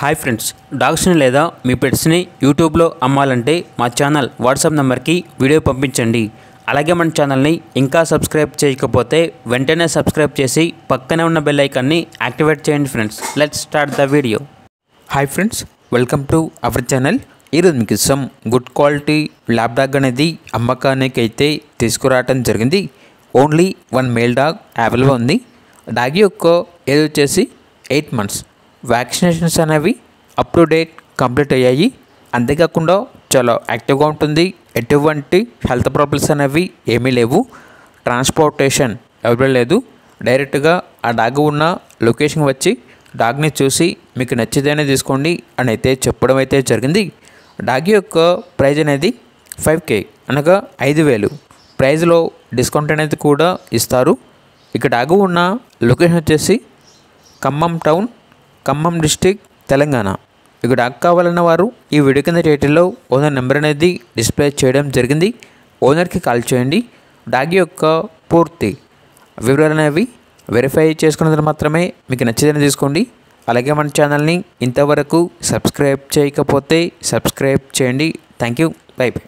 Hi friends, డాగ్స్ని లేదా మీ పెట్స్ని యూట్యూబ్లో అమ్మాలంటే మా ఛానల్ వాట్సాప్ నెంబర్కి వీడియో పంపించండి. అలాగే మన ఛానల్ని ఇంకా సబ్స్క్రైబ్ చేయకపోతే వెంటనే సబ్స్క్రైబ్ చేసి పక్కనే ఉన్న బెల్ ఐకాన్ని యాక్టివేట్ చేయండి friends. Let's start the video. Hi friends, welcome to our channel. ఈరోజు మీకు some good quality lab dog అనేది అమ్మకానికి అయితే తీసుకురావడం జరిగింది. ఓన్లీ 1 మేల్ డాగ్ అవైలబుల్ ఉంది. డాగ్ యొక్క ఏజ్ వచ్చేసి 8 months. వ్యాక్సినేషన్స్ అనేవి అప్ టు డేట్ కంప్లీట్ అయ్యాయి. అంతేకాకుండా చాలా యాక్టివ్గా ఉంటుంది. ఎటువంటి హెల్త్ ప్రాబ్లమ్స్ అనేవి ఏమీ లేవు. ట్రాన్స్పోర్టేషన్ అవైలబుల్ లేదు. డైరెక్ట్గా ఆ డాగ్ ఉన్న లొకేషన్ వచ్చి డాగ్ని చూసి మీకు నచ్చితేనే తీసుకోండి అని అయితే చెప్పడం అయితే జరిగింది. డాగ్ యొక్క ప్రైజ్ అనేది 5K అనగా 5,000. ప్రైజ్లో డిస్కౌంట్ అనేది కూడా ఇస్తారు. ఇక డాగ్ ఉన్న లొకేషన్ వచ్చేసి ఖమ్మం టౌన్, ఖమ్మం డిస్టిక్, తెలంగాణ. ఇక డాగ్ కావాలన్న వారు ఈ వీడియో కింద టైటిల్లో ఓనర్ నెంబర్ అనేది డిస్ప్లే చేయడం జరిగింది. ఓనర్కి కాల్ చేయండి. డాగ్ యొక్క పూర్తి వివరాలు అనేవి వెరిఫై చేసుకున్నది మాత్రమే మీకు నచ్చితేనే తీసుకోండి. అలాగే మన ఛానల్ని ఇంతవరకు సబ్స్క్రైబ్ చేయకపోతే సబ్స్క్రైబ్ చేయండి. Thank you. By by.